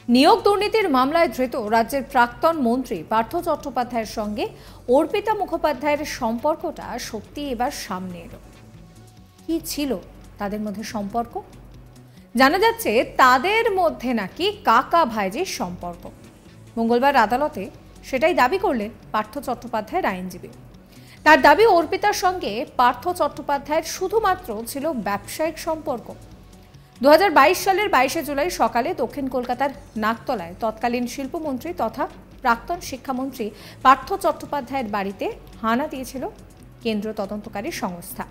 নিয়োগ দুর্নীতির মামলায় ধৃত রাজ্যের প্রাক্তন মন্ত্রী পার্থ চট্টোপাধ্যায়ের সঙ্গে অর্পিতা মুখোপাধ্যায়ের সম্পর্কটা সত্যি এবার সামনে এলো। কি ছিল তাদের মধ্যে সম্পর্ক? জানা যাচ্ছে তাদের মধ্যে নাকি কাকা ভাইজির সম্পর্ক। মঙ্গলবার আদালতে সেটাই দাবি করলেন পার্থ চট্টোপাধ্যায়ের আইনজীবী। তার দাবি, অর্পিতার সঙ্গে পার্থ চট্টোপাধ্যায়ের শুধুমাত্র ছিল ব্যবসায়িক সম্পর্ক। 2022 সালের 22শে জুলাই সকালে দক্ষিণ কলকাতার নাকতলায় তৎকালীন শিল্পমন্ত্রী তথা প্রাক্তন শিক্ষামন্ত্রী পার্থ চট্টোপাধ্যায়ের বাড়িতে হানা দিয়েছিল কেন্দ্রীয় তদন্তকারী সংস্থা।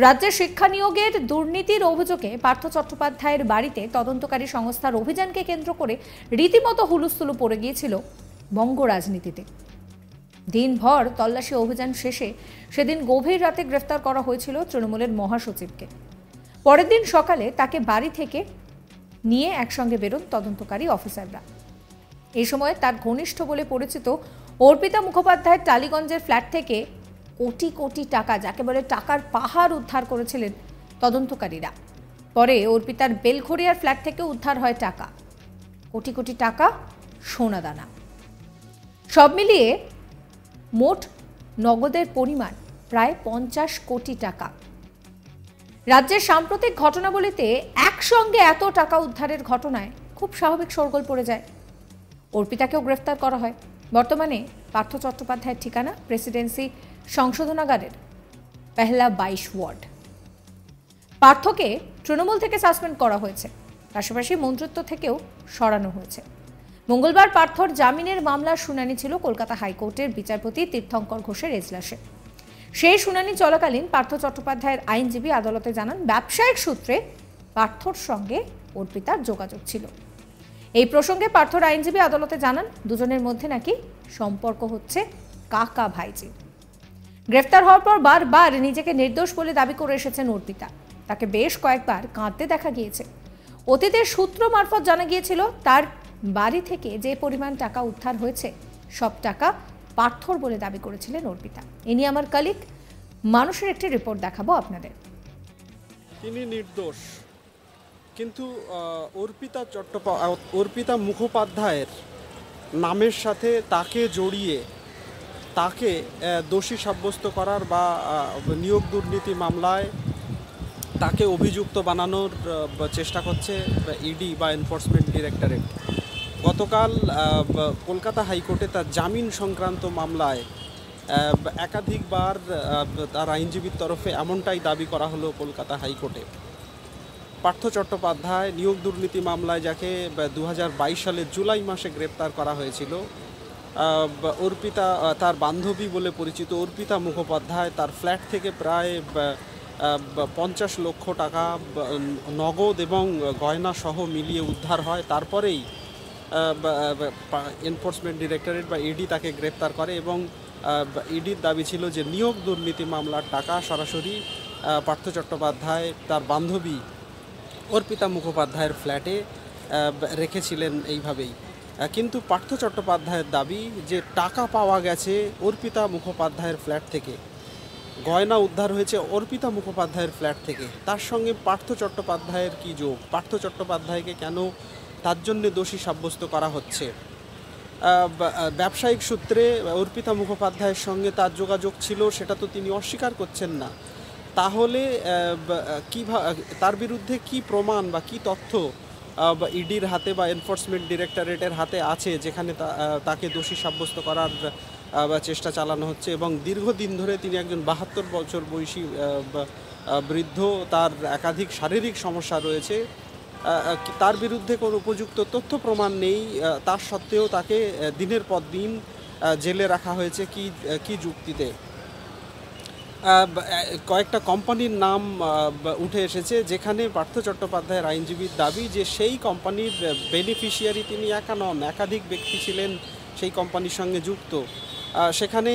রাজ্যের শিক্ষা নিয়োগের দুর্নীতির অভিযোগে পার্থ চট্টোপাধ্যায়ের বাড়িতে তদন্তকারী সংস্থার অভিযানকে কেন্দ্র করে রীতিমতো হুলুস্থুলু পড়ে গিয়েছিল বঙ্গ রাজনীতিতে। দিনভর তল্লাশি অভিযান শেষে সেদিন গভীর রাতে গ্রেফতার করা হয়েছিল তৃণমূলের মহাসচিবকে। পরের দিন সকালে তাকে বাড়ি থেকে নিয়ে একসঙ্গে বেরোন তদন্তকারী অফিসাররা। এই সময় তার ঘনিষ্ঠ বলে পরিচিত অর্পিতা মুখোপাধ্যায়ের টালিগঞ্জের ফ্ল্যাট থেকে কোটি কোটি টাকা, যাকে বলে টাকার পাহাড়, উদ্ধার করেছিলেন তদন্তকারীরা। পরে অর্পিতার বেলঘড়িয়ার ফ্ল্যাট থেকে উদ্ধার হয় টাকা, কোটি কোটি টাকা, সোনাদানা। সব মিলিয়ে মোট নগদের পরিমাণ প্রায় 50 কোটি টাকা। রাজ্যের সাম্প্রতিক ঘটনাবলিতে একসঙ্গে এত টাকা উদ্ধারের ঘটনায় খুব স্বাভাবিক শোরগোল পড়ে যায়। অর্পিতাকেও গ্রেফতার করা হয়। বর্তমানে পার্থ চট্টোপাধ্যায়ের ঠিকানা প্রেসিডেন্সি সংশোধনাগারের পেহলা 22 ওয়ার্ড। পার্থকে তৃণমূল থেকে সাসপেন্ড করা হয়েছে, পাশাপাশি মন্ত্রিত্ব থেকেও সরানো হয়েছে। মঙ্গলবার পার্থর জামিনের মামলার শুনানি ছিল কলকাতা হাইকোর্টের বিচারপতি তীর্থঙ্কর ঘোষের এজলাসে। সেই শুনানি চলাকালীন পার্থ চট্টোপাধ্যায়ের আইনজীবী আদালতে জানান, ব্যবসায়িক সূত্রে পার্থর সঙ্গে অর্পিতার যোগাযোগ ছিল। এই প্রসঙ্গে পার্থর আইনজীবী আদালতে জানান, দুজনের মধ্যে নাকি সম্পর্ক হচ্ছে কাকা ভাইজি। গ্রেফতার হওয়ার পর বারবার নিজেকে নির্দোষ বলে দাবি করে এসেছেন অর্পিতা। তাকে বেশ কয়েকবার কাঁদতে দেখা গিয়েছে। অতীতের সূত্র মারফত জানা গিয়েছিল তার বাড়ি থেকে যে পরিমাণ টাকা উদ্ধার হয়েছে সব টাকা পার্থর বলে দাবি করেছিলেন অর্পিতা। এ নিয়ে আমার কলিগ মানুষের একটি রিপোর্ট দেখাবো আপনাদের। তিনি নির্দোষ, কিন্তু অর্পিতা মুখোপাধ্যায়ের নামের সাথে তাকে জড়িয়ে তাকে দোষী সাব্যস্ত করার বা নিয়োগ দুর্নীতি মামলায় তাকে অভিযুক্ত বানানোর চেষ্টা করছে ইডি বা এনফোর্সমেন্ট ডিরেক্টরেট। গতকাল কলকাতা হাইকোর্টে তার জামিন সংক্রান্ত মামলায় একাধিকবার তার আইনজীবীর তরফে এমনটাই দাবি করা হলো কলকাতা হাইকোর্টে। পার্থ চট্টোপাধ্যায় নিয়োগ দুর্নীতি মামলায়, যাকে 2022 সালের জুলাই মাসে গ্রেপ্তার করা হয়েছিল, অর্পিতা তার বান্ধবী বলে পরিচিত অর্পিতা মুখোপাধ্যায় তার ফ্ল্যাট থেকে প্রায় 50 লক্ষ টাকা নগদ এবং গয়না সহ মিলিয়ে উদ্ধার হয়। তারপরেই এনফোর্সমেন্ট ডিরেক্টরেট বা ইডি তাকে গ্রেপ্তার করে এবং ইডির দাবি ছিল যে নিয়োগ দুর্নীতি মামলার টাকা সরাসরি পার্থ চট্টোপাধ্যায় তার বান্ধবী অর্পিতা মুখোপাধ্যায়ের ফ্ল্যাটে রেখেছিলেন এইভাবেই। কিন্তু পার্থ চট্টোপাধ্যায়ের দাবি যে টাকা পাওয়া গেছে অর্পিতা মুখোপাধ্যায়ের ফ্ল্যাট থেকে, গয়না উদ্ধার হয়েছে অর্পিতা মুখোপাধ্যায়ের ফ্ল্যাট থেকে। তার সঙ্গে পার্থ চট্টোপাধ্যায়ের কী যোগ? পার্থ চট্টোপাধ্যায়কে কেন তার জন্যে দোষী সাব্যস্ত করা হচ্ছে? ব্যবসায়িক সূত্রে অর্পিতা মুখোপাধ্যায়ের সঙ্গে তার যোগাযোগ ছিল, সেটা তো তিনি অস্বীকার করছেন না। তাহলে তার বিরুদ্ধে কি প্রমাণ বা কি তথ্য ইডির হাতে বা এনফোর্সমেন্ট ডিরেক্টরেটের হাতে আছে, যেখানে তাকে দোষী সাব্যস্ত করার চেষ্টা চালানো হচ্ছে? এবং দীর্ঘদিন ধরে তিনি একজন 72 বছর বয়সী বৃদ্ধ, তার একাধিক শারীরিক সমস্যা রয়েছে, তার বিরুদ্ধে কোনো উপযুক্ত তথ্য প্রমাণ নেই। তার সত্ত্বেও তাকে দিনের পর দিন জেলে রাখা হয়েছে কি যুক্তিতে? কয়েকটা কোম্পানির নাম উঠে এসেছে, যেখানে পার্থ চট্টোপাধ্যায়ের আইনজীবীর দাবি যে সেই কোম্পানির বেনিফিশিয়ারি তিনি একা নন, একাধিক ব্যক্তি ছিলেন সেই কোম্পানির সঙ্গে যুক্ত। সেখানে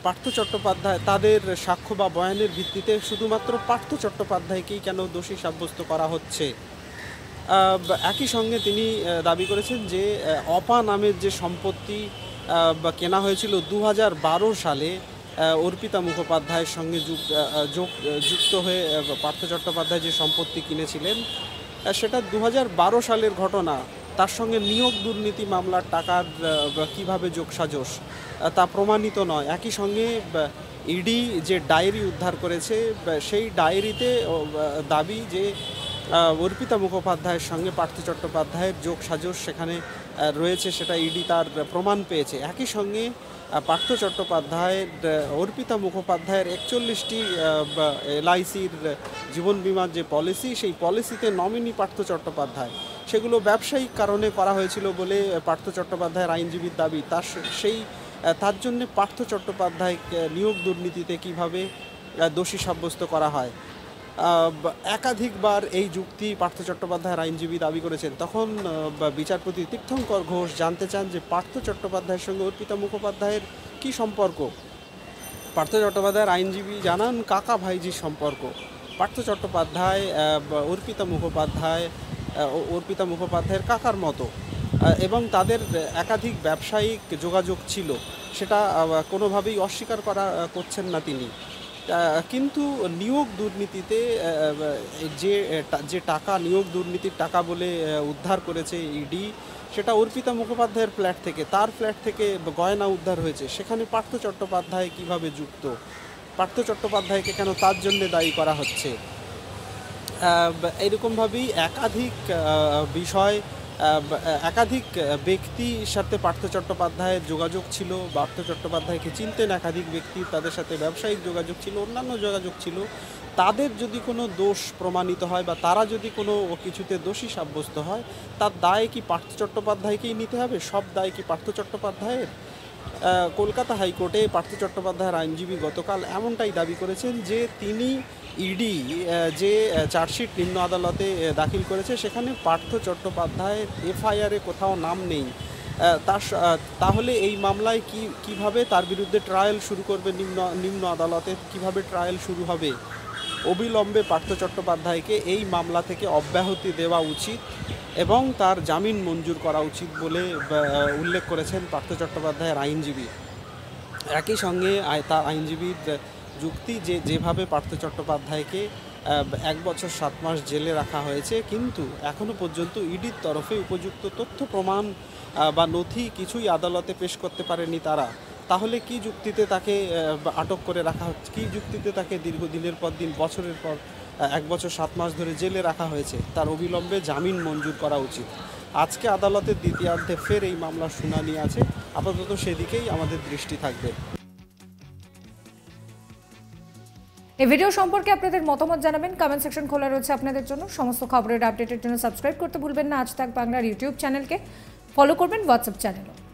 পার্থ চট্টোপাধ্যায়, তাদের সাক্ষ্য বা বয়ানের ভিত্তিতে শুধুমাত্র পার্থ চট্টোপাধ্যায়কেই কেন দোষী সাব্যস্ত করা হচ্ছে? একই সঙ্গে তিনি দাবি করেছেন যে অপা নামের যে সম্পত্তি কেনা হয়েছিল 2012 সালে অর্পিতা মুখোপাধ্যায়ের সঙ্গে যুক্ত হয়ে পার্থ চট্টোপাধ্যায় যে সম্পত্তি কিনেছিলেন, সেটা 2012 সালের ঘটনা। তার সঙ্গে নিয়োগ দুর্নীতি মামলার টাকার কিভাবে যোগসাজশ তা প্রমাণিত নয়। একই সঙ্গে ইডি যে ডায়েরি উদ্ধার করেছে সেই ডায়েরিতে দাবি যে অর্পিতা মুখোপাধ্যায়ের সঙ্গে পার্থ চট্টোপাধ্যায়ের যোগসাজশ সেখানে রয়েছে, সেটা ইডি তার প্রমাণ পেয়েছে। একই সঙ্গে পার্থ চট্টোপাধ্যায়ের অর্পিতা মুখোপাধ্যায়ের 41টি এলআইসির জীবন বিমার যে পলিসি, সেই পলিসিতে নমিনি পার্থ চট্টোপাধ্যায়, সেগুলো ব্যবসায়িক কারণে করা হয়েছিল বলে পার্থ চট্টোপাধ্যায়ের আইনজীবীর দাবি। তার জন্য পার্থ চট্টোপাধ্যায় নিয়োগ দুর্নীতিতে কিভাবে দোষী সাব্যস্ত করা হয়। একাধিকবার এই যুক্তি পার্থ চট্টোপাধ্যায়ের আইনজীবী দাবি করেছেন। তখন বিচারপতি তীর্থঙ্কর ঘোষ জানতে চান যে পার্থ চট্টোপাধ্যায়ের সঙ্গে অর্পিতা মুখোপাধ্যায়ের কী সম্পর্ক। পার্থ চট্টোপাধ্যায়ের আইনজীবী জানান কাকা ভাইজির সম্পর্ক। পার্থ চট্টোপাধ্যায় অর্পিতা মুখোপাধ্যায়ের কাকার মতো এবং তাদের একাধিক ব্যবসায়িক যোগাযোগ ছিল, সেটা কোনোভাবেই অস্বীকার করছেন না তিনি। কিন্তু নিয়োগ দুর্নীতিতে যে টাকা নিয়োগ দুর্নীতির টাকা বলে উদ্ধার করেছে ইডি, সেটা অর্পিতা মুখোপাধ্যায়ের ফ্ল্যাট থেকে, তার ফ্ল্যাট থেকে গয়না উদ্ধার হয়েছে। সেখানে পার্থ চট্টোপাধ্যায় কিভাবে যুক্ত, পার্থ চট্টোপাধ্যায়কে কেন তার জন্য দায়ী করা হচ্ছে। এইরকমভাবেই একাধিক বিষয়, একাধিক ব্যক্তির সাথে পার্থ চট্টোপাধ্যায়ের যোগাযোগ ছিল, পার্থ চট্টোপাধ্যায়কে চিনতেন একাধিক ব্যক্তি, তাদের সাথে ব্যবসায়িক যোগাযোগ ছিল, অন্যান্য যোগাযোগ ছিল। তাদের যদি কোনো দোষ প্রমাণিত হয় বা তারা যদি কোনো কিছুতে দোষী সাব্যস্ত হয়, তার দায় কি পার্থ চট্টোপাধ্যায়কেই নিতে হবে? সব দায় কি পার্থ চট্টোপাধ্যায়ের? কলকাতা হাইকোর্টে পার্থ চট্টোপাধ্যায়ের আইনজীবী গতকাল এমনটাই দাবি করেছেন যে তিনি ইডি যে চার্জশিট নিম্ন আদালতে দাখিল করেছে, সেখানে পার্থ চট্টোপাধ্যায়ের এফআইআরে কোথাও নাম নেই। তাহলে এই মামলায় কিভাবে তার বিরুদ্ধে ট্রায়াল শুরু করবে নিম্ন আদালতে, কিভাবে ট্রায়াল শুরু হবে? অবিলম্বে পার্থ চট্টোপাধ্যায়কে এই মামলা থেকে অব্যাহতি দেওয়া উচিত এবং তার জামিন মঞ্জুর করা উচিত বলে উল্লেখ করেছেন পার্থ চট্টোপাধ্যায়ের আইনজীবী। একই সঙ্গে তার আইনজীবীর যুক্তি যেভাবে পার্থ চট্টোপাধ্যায়কে 1 বছর 7 মাস জেলে রাখা হয়েছে, কিন্তু এখনও পর্যন্ত ইডির তরফে উপযুক্ত তথ্য প্রমাণ বা নথি কিছুই আদালতে পেশ করতে পারেনি তারা। তাহলে কি যুক্তিতে তাকে আটক করে রাখা হচ্ছে, কি যুক্তিতে তাকে দীর্ঘদিনের পর দিন, বছরের পর 1 বছর 7 মাস ধরে জেলে রাখা হয়েছে? তার অবিলম্বে জামিন মঞ্জুর করা উচিত। আজকে আদালতের দ্বিতীয়ার্ধে ফের এই মামলার শুনানি আছে, আপাতত সেদিকেই আমাদের দৃষ্টি থাকবে। এই ভিডিও সম্পর্কে আপনাদের মতামত জানাবেন, কমেন্ট সেকশন খোলা রয়েছে আপনাদের জন্য। সমস্ত খবরের আপডেটের জন্য সাবস্ক্রাইব করতে ভুলবেন না আজ তাক বাংলার ইউটিউব চ্যানেলকে, ফলো করবেন হোয়াটসঅ্যাপ চ্যানেলও।